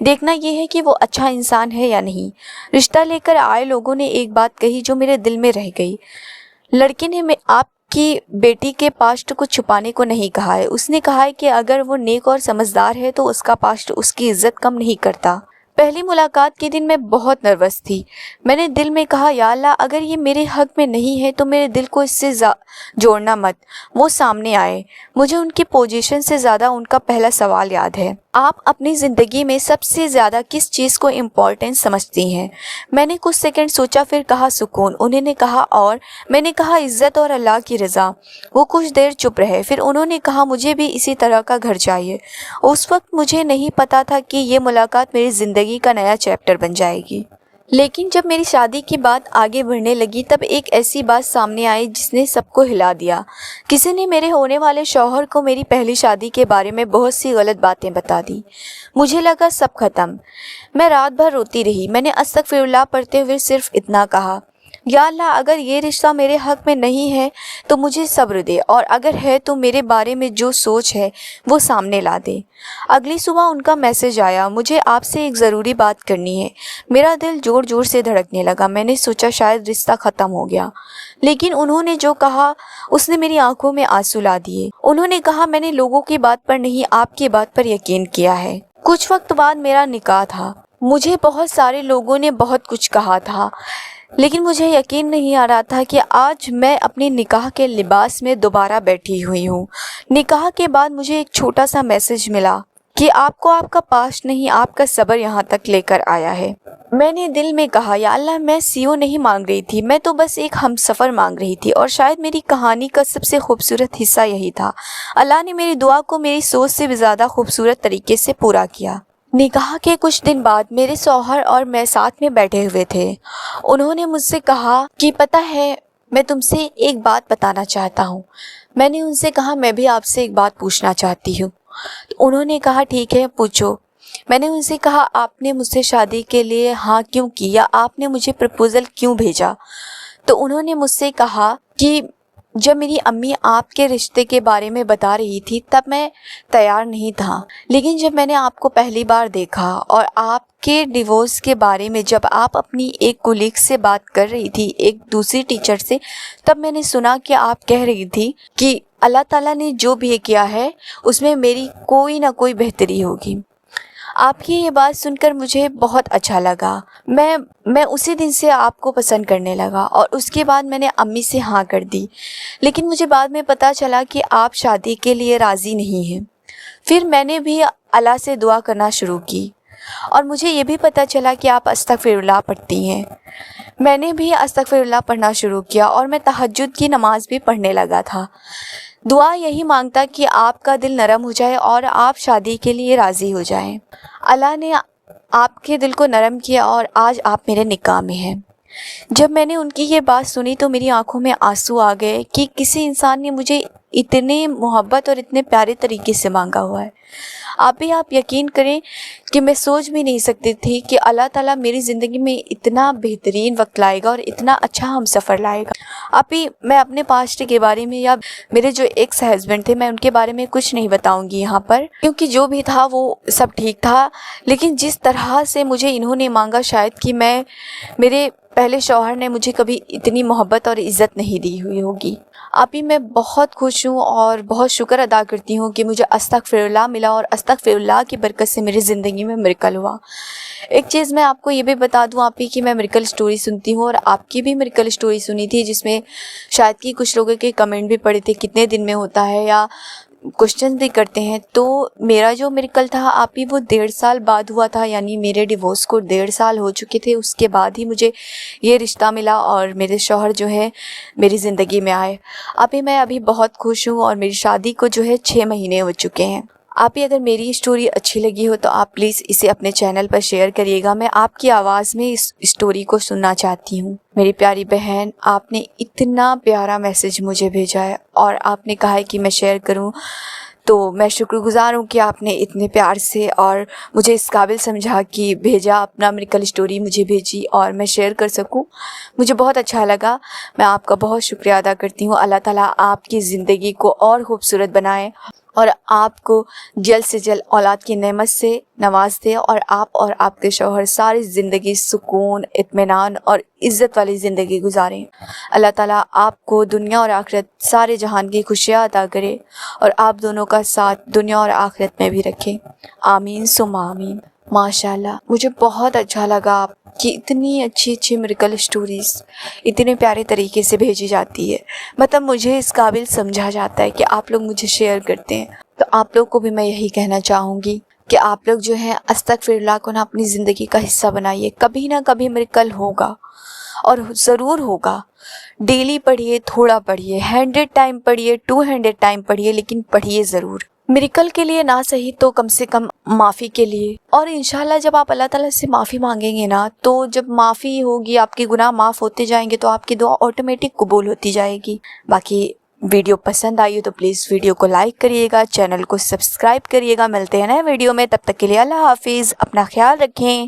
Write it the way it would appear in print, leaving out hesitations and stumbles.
دیکھنا یہ ہے کہ وہ اچھا انسان ہے یا نہیں۔ رشتہ لے کر آئے لوگوں نے ایک بات کہی جو میرے دل میں رہ گئی۔ لڑکے نے آپ کی بیٹی کے پاسٹ کو چھپانے کو نہیں کہا ہے، اس نے کہا ہے کہ اگر وہ نیک اور سمجھدار ہے تو اس کا پاسٹ اس کی عزت کم نہیں کرتا۔ پہلی ملاقات کے دن میں بہت نروس تھی۔ میں نے دل میں کہا یا اللہ اگر یہ میرے حق میں نہیں ہے تو میرے دل کو اس سے جوڑنا مت۔ وہ سامنے آئے۔ مجھے ان کی پوزیشن سے زیادہ ان کا پہلا سوال یاد ہے، آپ اپنی زندگی میں سب سے زیادہ کس چیز کو امپورٹنٹ سمجھتی ہیں؟ میں نے کچھ سیکنڈ سوچا، پھر کہا سکون۔ انہوں نے کہا اور؟ میں نے کہا عزت اور اللہ کی رضا۔ وہ کچھ دیر چپ رہے، پھر انہوں نے کہا مجھے بھی اسی طرح کا گھر چاہیے۔ اس وقت مجھے نہیں پتا تھا کہ یہ ملاقات میری زندگی کا نیا چیپٹر بن جائے گی، لیکن جب میری شادی کی بات آگے بڑھنے لگی تب ایک ایسی بات سامنے آئی جس نے سب کو ہلا دیا۔ کسی نے میرے ہونے والے شوہر کو میری پہلی شادی کے بارے میں بہت سی غلط باتیں بتا دی۔ مجھے لگا سب ختم۔ میں رات بھر روتی رہی۔ میں نے استغفر اللہ پڑھتے ہوئے صرف اتنا کہا، یا اللہ اگر یہ رشتہ میرے حق میں نہیں ہے تو مجھے صبر دے، اور اگر ہے تو میرے بارے میں جو سوچ ہے وہ سامنے لا دے۔ اگلی صبح ان کا میسج آیا، مجھے آپ سے ایک ضروری بات کرنی ہے۔ میرا دل زور زور سے دھڑکنے لگا۔ میں نے سوچا شاید رشتہ ختم ہو گیا، لیکن انہوں نے جو کہا اس نے میری آنکھوں میں آنسو لا دیے۔ انہوں نے کہا میں نے لوگوں کی بات پر نہیں آپ کی بات پر یقین کیا ہے۔ کچھ وقت بعد میرا نکاح تھا۔ مجھے بہت سارے لوگوں نے بہت کچھ کہا تھا، لیکن مجھے یقین نہیں آ رہا تھا کہ آج میں اپنی نکاح کے لباس میں دوبارہ بیٹھی ہوئی ہوں۔ نکاح کے بعد مجھے ایک چھوٹا سا میسج ملا کہ آپ کو آپ کا پاسٹ نہیں آپ کا صبر یہاں تک لے کر آیا ہے۔ میں نے دل میں کہا یا اللہ میں CO نہیں مانگ رہی تھی، میں تو بس ایک ہم سفر مانگ رہی تھی، اور شاید میری کہانی کا سب سے خوبصورت حصہ یہی تھا۔ اللہ نے میری دعا کو میری سوچ سے بھی زیادہ خوبصورت طریقے سے پورا کیا۔ نکاح کے کچھ دن بعد میرے شوہر اور میں ساتھ میں بیٹھے ہوئے تھے۔ انہوں نے مجھ سے کہا کہ پتہ ہے میں تم سے ایک بات بتانا چاہتا ہوں۔ میں نے ان سے کہا میں بھی آپ سے ایک بات پوچھنا چاہتی ہوں۔ انہوں نے کہا ٹھیک ہے پوچھو۔ میں نے ان سے کہا آپ نے مجھ سے شادی کے لیے ہاں کیوں کی، یا آپ نے مجھے پرپوزل کیوں بھیجا؟ تو انہوں نے مجھ سے کہا کہ جب میری امی آپ کے رشتے کے بارے میں بتا رہی تھی تب میں تیار نہیں تھا، لیکن جب میں نے آپ کو پہلی بار دیکھا اور آپ کے ڈیورس کے بارے میں جب آپ اپنی ایک کولیگ سے بات کر رہی تھی، ایک دوسری ٹیچر سے، تب میں نے سنا کہ آپ کہہ رہی تھی کہ اللہ تعالیٰ نے جو بھی کیا ہے اس میں میری کوئی نہ کوئی بہتری ہوگی۔ آپ کی یہ بات سن کر مجھے بہت اچھا لگا۔ میں اسی دن سے آپ کو پسند کرنے لگا، اور اس کے بعد میں نے امی سے ہاں کر دی، لیکن مجھے بعد میں پتہ چلا کہ آپ شادی کے لیے راضی نہیں ہیں۔ پھر میں نے بھی اللہ سے دعا کرنا شروع کی، اور مجھے یہ بھی پتہ چلا کہ آپ استغفر اللہ پڑھتی ہیں۔ میں نے بھی استغفر اللہ پڑھنا شروع کیا، اور میں تہجد کی نماز بھی پڑھنے لگا تھا۔ دعا یہی مانگتا کہ آپ کا دل نرم ہو جائے اور آپ شادی کے لیے راضی ہو جائیں۔ اللہ نے آپ کے دل کو نرم کیا اور آج آپ میرے نکاح میں ہیں۔ جب میں نے ان کی یہ بات سنی تو میری آنکھوں میں آنسو آ گئے کہ کسی انسان نے مجھے اتنے محبت اور اتنے پیارے طریقے سے مانگا ہوا ہے۔ آپ یقین کریں کہ میں سوچ بھی نہیں سکتی تھی کہ اللہ تعالیٰ میری زندگی میں اتنا بہترین وقت لائے گا اور اتنا اچھا ہم سفر لائے گا۔ میں اپنے پاسٹ کے بارے میں یا میرے جو ایکس ہسبینڈ تھے میں ان کے بارے میں کچھ نہیں بتاؤں گی یہاں پر، کیونکہ جو بھی تھا وہ سب ٹھیک تھا، لیکن جس طرح سے مجھے انہوں نے مانگا شاید کہ میرے پہلے شوہر نے مجھے کبھی اتنی محبت اور عزت نہیں دی ہوئی ہوگی۔ میں بہت خوش ہوں اور بہت شکر ادا کرتی ہوں کہ مجھے استغفر اللہ ملا، اور استغفر اللہ کی برکت سے میری زندگی میں میریکل ہوا۔ ایک چیز میں آپ کو یہ بھی بتا دوں کہ میں میریکل سٹوری سنتی ہوں، اور آپ کی بھی میریکل سٹوری سنی تھی جس میں شاید کہ کچھ لوگوں کے کمنٹ بھی پڑے تھے کتنے دن میں ہوتا ہے، یا کوشچن بھی کرتے ہیں۔ تو میرا جو میریکل تھا وہ 1.5 سال بعد ہوا تھا، یعنی میرے ڈیورس کو 1.5 سال ہو چکے تھے، اس کے بعد ہی مجھے یہ رشتہ ملا اور میرے شوہر جو ہے میری زندگی میں آئے۔ میں ابھی بہت خوش ہوں، اور میری شادی کو جو ہے 6 مہینے ہو چکے ہیں۔ اگر میری اسٹوری اچھی لگی ہو تو آپ پلیز اسے اپنے چینل پر شیئر کریے گا۔ میں آپ کی آواز میں اس اسٹوری کو سننا چاہتی ہوں۔ میری پیاری بہن، آپ نے اتنا پیارا میسج مجھے بھیجا ہے اور آپ نے کہا ہے کہ میں شیئر کروں، تو میں شکر گزار ہوں کہ آپ نے اتنے پیار سے اور مجھے اس قابل سمجھا کہ بھیجا، اپنا میریکل اسٹوری مجھے بھیجی اور میں شیئر کر سکوں۔ مجھے بہت اچھا لگا۔ میں آپ کا بہت شکریہ ادا کرتی ہوں۔ اللہ تعالیٰ آپ کی زندگی کو اور خوبصورت بنائے اور آپ کو جلد سے جلد اولاد کی نعمت سے نواز دے اور آپ کے شوہر ساری زندگی سکون، اطمینان اور عزت والی زندگی گزاریں۔ اللہ تعالیٰ آپ کو دنیا اور آخرت سارے جہان کی خوشیاں عطا کرے اور آپ دونوں کا ساتھ دنیا اور آخرت میں بھی رکھے، آمین ثم آمین۔ ماشاءاللہ مجھے بہت اچھا لگا آپ کی اتنی اچھی میریکل سٹوریز اتنے پیارے طریقے سے بھیجی جاتی ہے، مطلب مجھے اس قابل سمجھا جاتا ہے کہ آپ لوگ مجھے شیئر کرتے ہیں۔ تو آپ لوگ کو بھی میں یہی کہنا چاہوں گی کہ آپ لوگ جو ہیں استغفر اللہ کو نا اپنی زندگی کا حصہ بنائیے، کبھی نہ کبھی میریکل ہوگا اور ضرور ہوگا۔ ڈیلی پڑھیے، تھوڑا پڑھیے، 100 ٹائم پڑھیے، 200 ٹائم پڑھیے، لیکن پڑھیے ضرور۔ میریکل کے لیے نہ صحیح تو کم سے کم معافی کے لیے، اور انشاءاللہ جب آپ اللہ تعالیٰ سے معافی مانگیں گے نا، تو جب معافی ہوگی، آپ کے گناہ معاف ہوتے جائیں گے، تو آپ کی دعا آٹومیٹک قبول ہوتی جائے گی۔ باقی ویڈیو پسند آئی ہو تو پلیز ویڈیو کو لائک کریے گا، چینل کو سبسکرائب کریے گا۔ ملتے ہیں نئے ویڈیو میں، تب تک کے لیے اللہ حافظ، اپنا خیال رکھیں۔